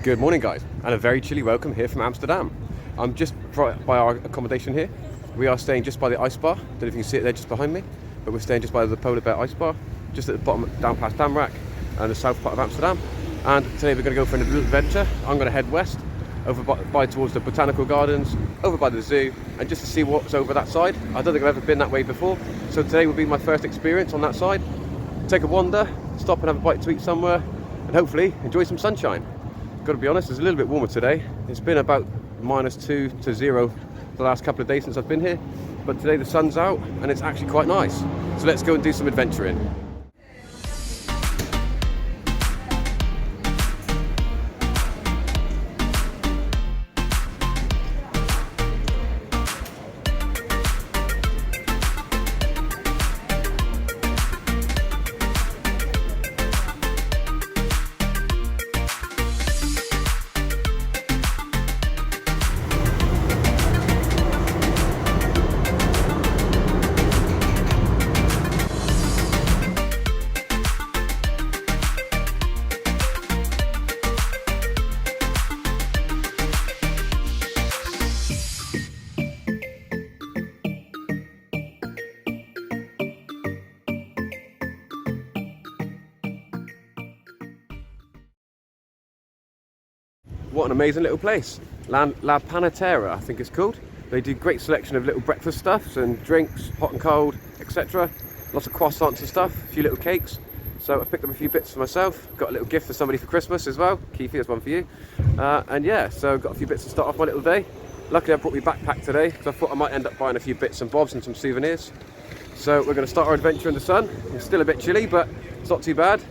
Good morning, guys, and a very chilly welcome here from Amsterdam. I'm just right by our accommodation here. We are staying just by the ice bar. Don't know if you can see it there just behind me, but we're staying just by the polar bear ice bar, just at the bottom, down past Damrak and the south part of Amsterdam. And today we're going to go for a little adventure. I'm going to head west, over by towards the botanical gardens, over by the zoo, and just to see what's over that side. I don't think I've ever been that way before, so today will be my first experience on that side. Take a wander, stop and have a bite to eat somewhere, and hopefully enjoy some sunshine. Got to be honest, it's a little bit warmer today. It's been about -2 to 0 the last couple of days since I've been here, but today the sun's out and it's actually quite nice. So let's go and do some adventuring. What an amazing little place. La Panetera, I think it's called. They do great selection of little breakfast stuffs and drinks, hot and cold, etc. Lots of croissants and stuff, a few little cakes. So I picked up a few bits for myself. Got a little gift for somebody for Christmas as well. Keithy, there's one for you. And yeah, so got a few bits to start off my little day. Luckily I brought my backpack today because I thought I might end up buying a few bits and bobs and some souvenirs. So we're going to start our adventure in the sun. It's still a bit chilly, but it's not too bad.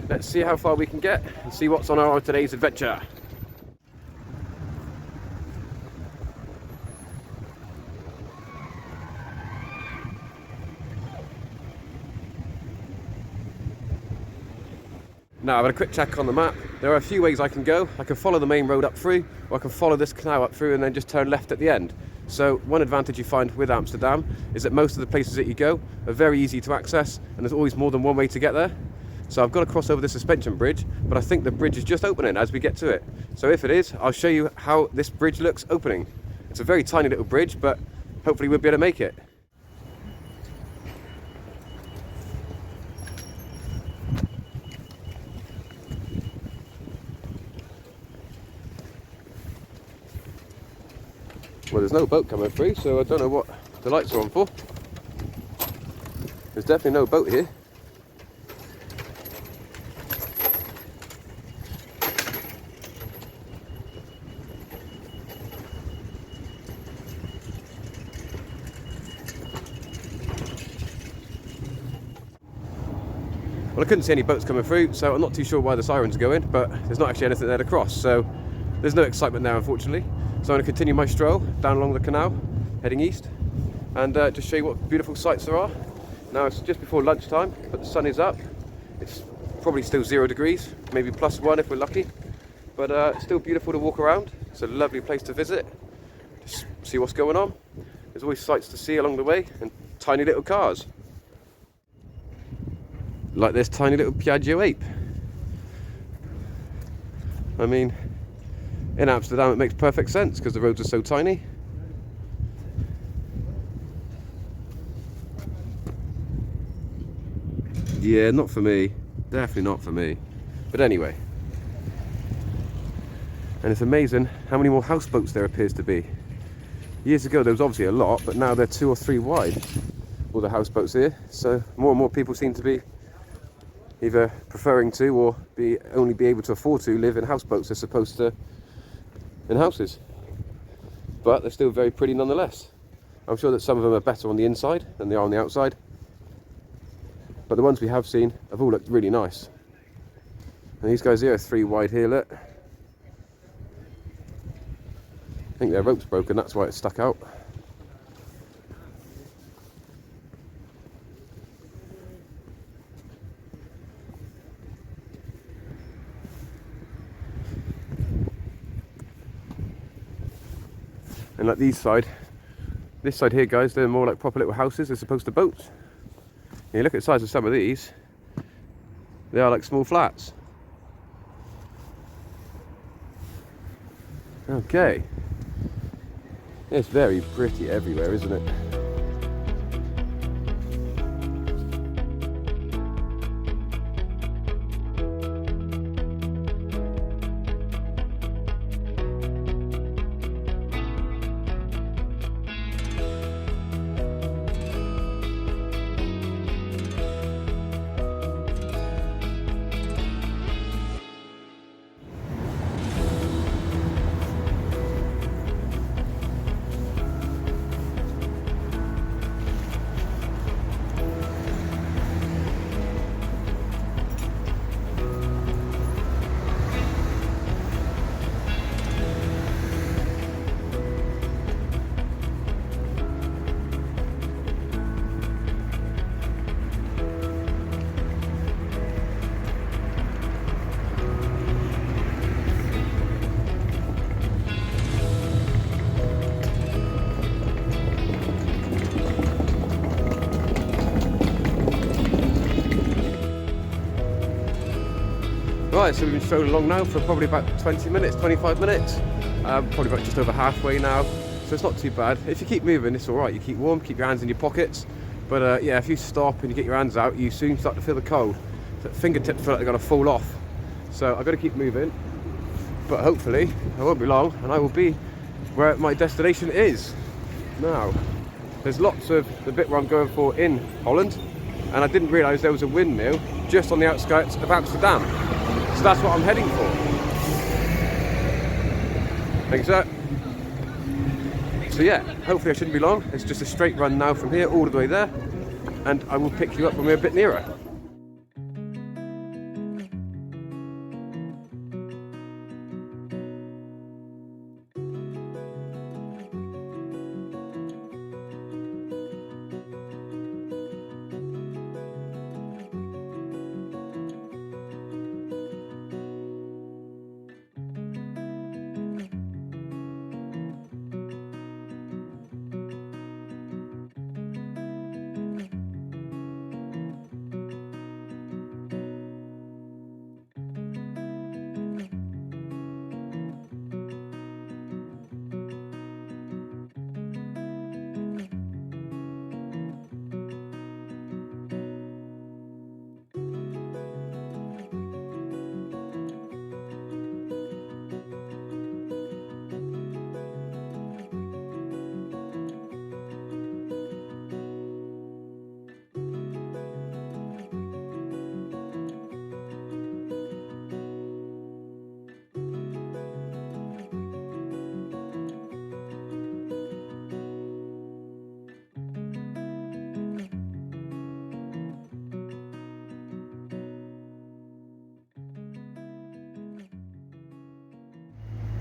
Let's see how far we can get and see what's on our today's adventure. Now I've had a quick check on the map. There are a few ways I can go. I can follow the main road up through, or I can follow this canal up through and then just turn left at the end. So one advantage you find with Amsterdam is that most of the places that you go are very easy to access, and there's always more than one way to get there. So I've got to cross over the suspension bridge, but I think the bridge is just opening as we get to it. So if it is, I'll show you how this bridge looks opening. It's a very tiny little bridge, but hopefully we'll be able to make it. Well, there's no boat coming through, so I don't know what the lights are on for. There's definitely no boat here. Well, I couldn't see any boats coming through, so I'm not too sure why the sirens are going, but there's not actually anything there to cross, so there's no excitement there, unfortunately. So I'm going to continue my stroll down along the canal, heading east, and just show you what beautiful sights there are. Now it's just before lunchtime, but the sun is up. It's probably still 0 degrees, maybe +1 if we're lucky, but it's still beautiful to walk around. It's a lovely place to visit, just see what's going on. There's always sights to see along the way, and tiny little cars. Like this tiny little Piaggio ape. I mean, in Amsterdam it makes perfect sense because the roads are so tiny. Yeah, not for me. Definitely not for me. But anyway. And it's amazing how many more houseboats there appears to be. Years ago there was obviously a lot, but now they're 2 or 3 wide, all the houseboats here. So more and more people seem to be either preferring to or only be able to afford to live in houseboats as opposed to in houses. But they're still very pretty nonetheless. I'm sure that some of them are better on the inside than they are on the outside, but the ones we have seen have all looked really nice. And these guys here are 3 wide here, look. I think their rope's broken, that's why it's stuck out. And like this side here, guys, they're more like proper little houses as opposed to boats. And you look at the size of some of these, they are like small flats. Okay. It's very pretty everywhere, isn't it? Right, so we've been strolling along now for probably about 20 minutes, 25 minutes. Probably about just over halfway now, so it's not too bad. If you keep moving, it's all right. You keep warm, keep your hands in your pockets. But yeah, if you stop and you get your hands out, you soon start to feel the cold. So fingertips feel like they're going to fall off. So I've got to keep moving. But hopefully, I won't be long, and I will be where my destination is. Now, there's lots of the bit where I'm going for in Holland, and I didn't realise there was a windmill just on the outskirts of Amsterdam. So that's what I'm heading for. Thanks, sir. So yeah, hopefully I shouldn't be long. It's just a straight run now from here all the way there, and I will pick you up when we're a bit nearer.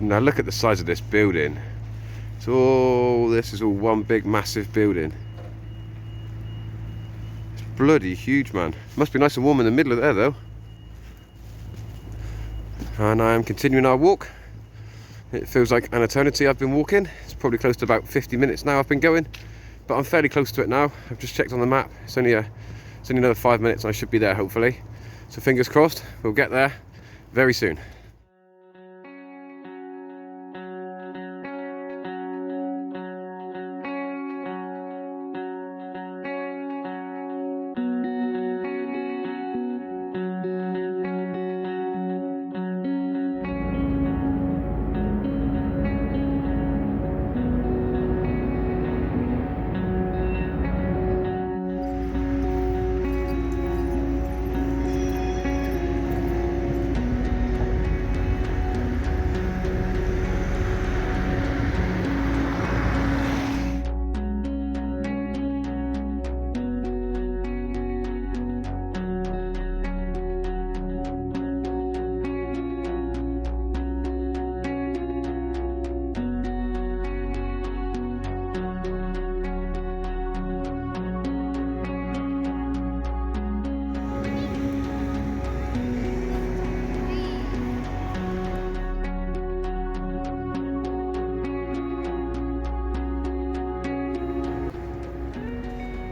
Now look at the size of this building. This is all one big massive building. It's bloody huge, man. Must be nice and warm in the middle of there though. And I am continuing our walk. It feels like an eternity I've been walking. It's probably close to about 50 minutes now I've been going, but I'm fairly close to it now. I've just checked on the map. It's only another 5 minutes and I should be there hopefully. So fingers crossed, we'll get there very soon.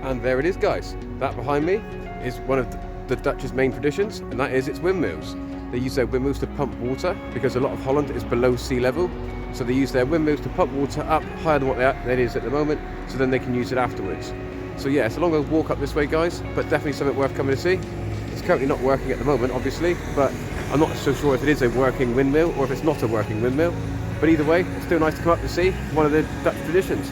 And there it is, guys. That behind me is one of the Dutch's main traditions, and that is its windmills. They use their windmills to pump water because a lot of Holland is below sea level. So they use their windmills to pump water up higher than what it is at the moment, so then they can use it afterwards. So yeah, it's a long old walk up this way, guys, but definitely something worth coming to see. It's currently not working at the moment, obviously, but I'm not so sure if it is a working windmill or if it's not a working windmill. But either way, it's still nice to come up to see one of the Dutch traditions.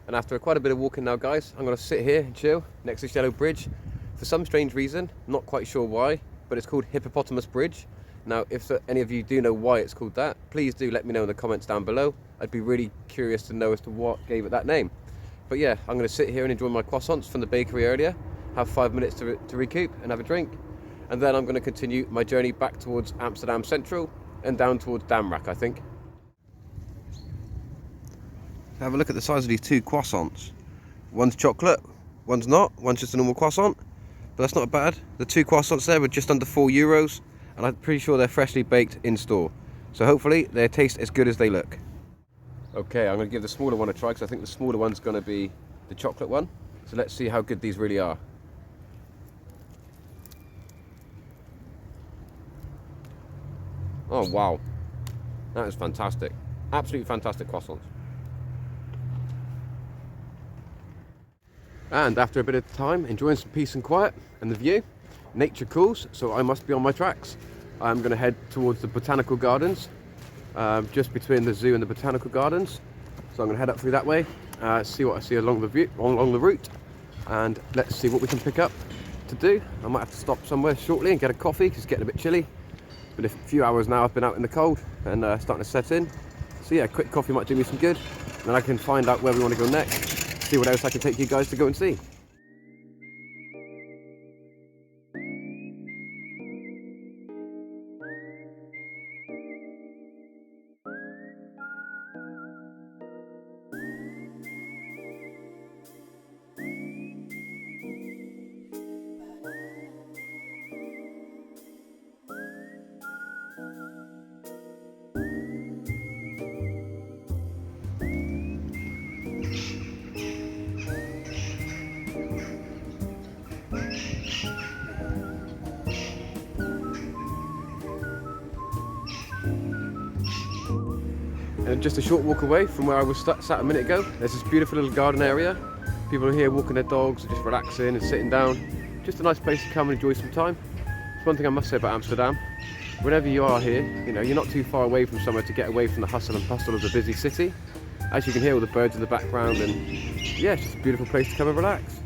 And after quite a bit of walking now, guys, I'm going to sit here and chill next to this yellow bridge. For some strange reason, not quite sure why, but it's called Hippopotamus Bridge. Now, if any of you do know why it's called that, please do let me know in the comments down below. I'd be really curious to know as to what gave it that name. But yeah, I'm going to sit here and enjoy my croissants from the bakery earlier, have 5 minutes to recoup and have a drink. And then I'm going to continue my journey back towards Amsterdam Central and down towards Damrak, I think. Have a look at the size of these two croissants. One's chocolate, one's not, one's just a normal croissant. But that's not bad. The two croissants there were just under €4, and I'm pretty sure they're freshly baked in store. So hopefully they taste as good as they look. Okay, I'm going to give the smaller one a try because I think the smaller one's going to be the chocolate one. So let's see how good these really are. Oh wow, that is fantastic. Absolutely fantastic croissants. And after a bit of time enjoying some peace and quiet and the view, nature calls, so I must be on my tracks. I'm going to head towards the botanical gardens, just between the zoo and the botanical gardens. So I'm going to head up through that way, see what I see along the route, and let's see what we can pick up to do. I might have to stop somewhere shortly and get a coffee because it's getting a bit chilly. But a few hours now I've been out in the cold and starting to set in. So yeah, a quick coffee might do me some good. Then I can find out where we want to go next, see what else I can take you guys to go and see. And just a short walk away from where I was sat a minute ago, there's this beautiful little garden area. People are here walking their dogs, just relaxing and sitting down. Just a nice place to come and enjoy some time. It's one thing I must say about Amsterdam. Whenever you are here, you know, you're not too far away from somewhere to get away from the hustle and bustle of the busy city. As you can hear all the birds in the background, and yeah, it's just a beautiful place to come and relax.